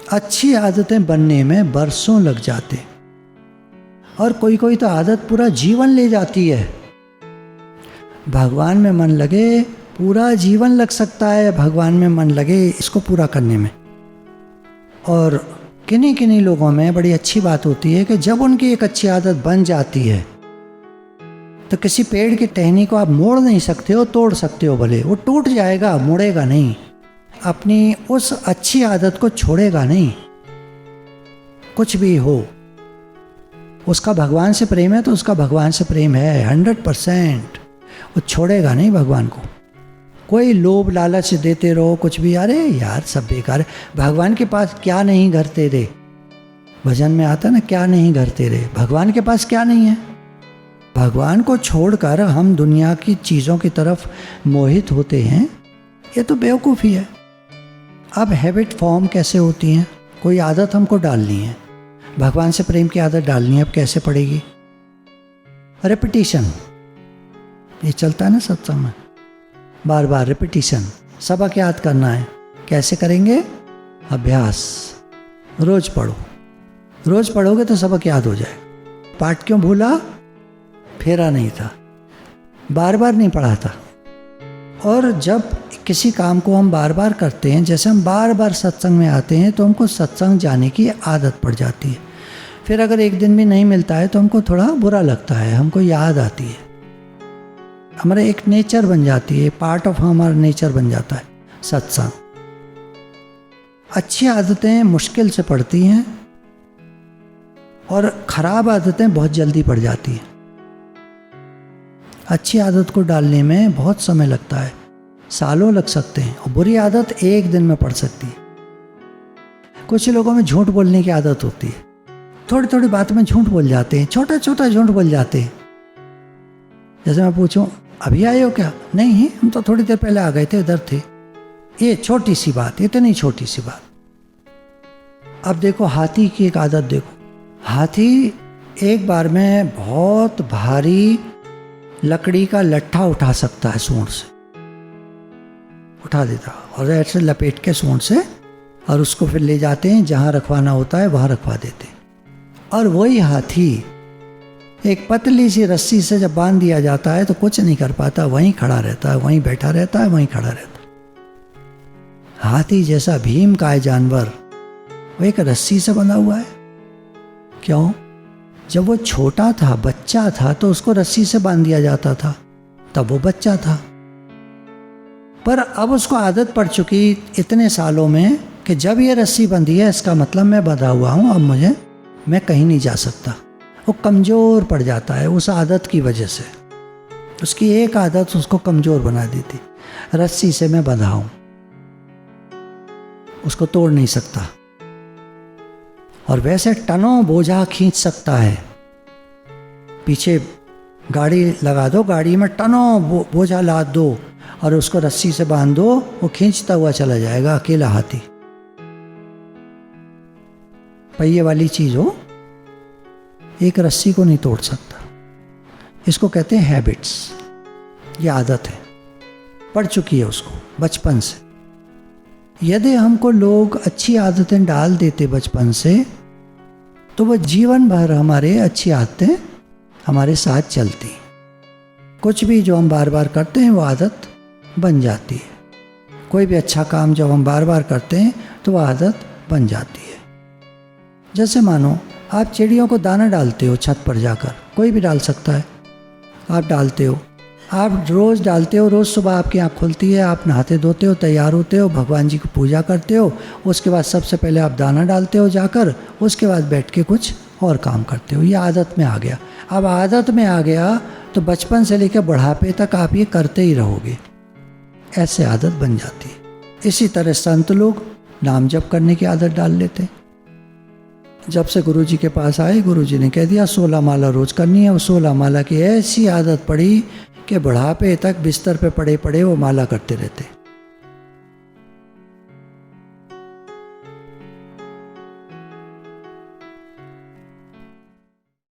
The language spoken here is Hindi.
अच्छी आदतें बनने में बरसों लग जाते, और कोई कोई तो आदत पूरा जीवन ले जाती है। भगवान में मन लगे, पूरा जीवन लग सकता है भगवान में मन लगे इसको पूरा करने में। और किन्हीं किन्हीं लोगों में बड़ी अच्छी बात होती है कि जब उनकी एक अच्छी आदत बन जाती है तो किसी पेड़ की टहनी को आप मोड़ नहीं सकते हो, तोड़ सकते हो भले, वो टूट जाएगा, मुड़ेगा नहीं, अपनी उस अच्छी आदत को छोड़ेगा नहीं। कुछ भी हो, उसका भगवान से प्रेम है तो उसका भगवान से प्रेम है 100%, वो छोड़ेगा नहीं भगवान को। कोई लोभ लालच देते रहो कुछ भी, अरे यार सब बेकार है। भगवान के पास क्या नहीं घर तेरे, भजन में आता ना, क्या नहीं घर तेरे, भगवान के पास क्या नहीं है। भगवान को छोड़कर हम दुनिया की चीज़ों की तरफ मोहित होते हैं, ये तो बेवकूफ़ी है। अब हैबिट फॉर्म कैसे होती हैं? कोई आदत हमको डालनी है, भगवान से प्रेम की आदत डालनी है, अब कैसे पड़ेगी? रेपिटिशन, ये चलता है ना सत्संग में, बार बार रिपीटिशन, सबक याद करना है। कैसे करेंगे? अभ्यास, रोज पढ़ो, रोज पढ़ोगे तो सबक याद हो जाए। पाठ क्यों भूला? फेरा नहीं था, बार बार नहीं पढ़ा था। और जब किसी काम को हम बार बार करते हैं, जैसे हम बार बार सत्संग में आते हैं तो हमको सत्संग जाने की आदत पड़ जाती है। फिर अगर एक दिन भी नहीं मिलता है तो हमको थोड़ा बुरा लगता है, हमको याद आती है, हमारा एक नेचर बन जाती है, पार्ट ऑफ हमारा नेचर बन जाता है सत्संग। अच्छी आदतें मुश्किल से पड़ती हैं और खराब आदतें बहुत जल्दी पड़ जाती हैं। अच्छी आदत को डालने में बहुत समय लगता है, सालों लग सकते हैं, और बुरी आदत एक दिन में पड़ सकती है। कुछ लोगों में झूठ बोलने की आदत होती है, थोड़ी थोड़ी बात में झूठ बोल जाते हैं, छोटा छोटा झूठ बोल जाते हैं। जैसे मैं पूछूं अभी आए हो क्या? नहीं, हम तो थोड़ी देर पहले आ गए थे, इधर थे। ये छोटी सी बात, इतनी छोटी सी बात। अब देखो हाथी की एक आदत देखो, हाथी एक बार में बहुत भारी लकड़ी का लट्ठा उठा सकता है, सूंड से उठा देता और ऐसे लपेट के सूंड से, और उसको फिर ले जाते हैं जहाँ रखवाना होता है वहाँ रखवा देते हैं। और वही हाथी एक पतली सी रस्सी से जब बांध दिया जाता है तो कुछ नहीं कर पाता, वहीं खड़ा रहता है, वहीं बैठा रहता है, वहीं खड़ा रहता है। हाथी जैसा भीम का है जानवर, वो एक रस्सी से बंधा हुआ है। क्यों? जब वो छोटा था, बच्चा था, तो उसको रस्सी से बांध दिया जाता था, तब वो बच्चा था। पर अब उसको आदत पड़ चुकी इतने सालों में कि जब ये रस्सी बंधी है इसका मतलब मैं बंधा हुआ हूँ, अब मैं कहीं नहीं जा सकता। वो कमज़ोर पड़ जाता है उस आदत की वजह से। उसकी एक आदत उसको कमज़ोर बना देती। रस्सी से मैं बंधा हूँ, उसको तोड़ नहीं सकता। और वैसे टनों बोझा खींच सकता है, पीछे गाड़ी लगा दो, गाड़ी में टनों बोझा लाद दो और उसको रस्सी से बांध दो, वो खींचता हुआ चला जाएगा, अकेला हाथी। पहिए वाली चीज़ हो, एक रस्सी को नहीं तोड़ सकता। इसको कहते हैं हैबिट्स, ये आदत है, पड़ चुकी है उसको बचपन से। यदि हमको लोग अच्छी आदतें डाल देते बचपन से तो वह जीवन भर हमारे अच्छी आदतें हमारे साथ चलती। कुछ भी जो हम बार बार करते हैं वो आदत बन जाती है। कोई भी अच्छा काम जब हम बार बार करते हैं तो वह आदत बन जाती है। जैसे मानो आप चिड़ियों को दाना डालते हो छत पर जाकर, कोई भी डाल सकता है, आप डालते हो, आप रोज़ डालते हो, रोज़ सुबह आपकी आँख खुलती है, आप नहाते धोते हो, तैयार होते हो, भगवान जी की पूजा करते हो, उसके बाद सबसे पहले आप दाना डालते हो जाकर, उसके बाद बैठ के कुछ और काम करते हो। ये आदत में आ गया। अब आदत में आ गया तो बचपन से लेकर बुढ़ापे तक आप ये करते ही रहोगे, ऐसे आदत बन जाती है। इसी तरह संत लोग नाम जप करने की आदत डाल लेते हैं। जब से गुरुजी के पास आए, गुरुजी ने कह दिया 16 माला रोज करनी है। वो 16 माला की ऐसी आदत पड़ी कि बुढ़ापे तक बिस्तर पे पड़े पड़े वो माला करते रहते।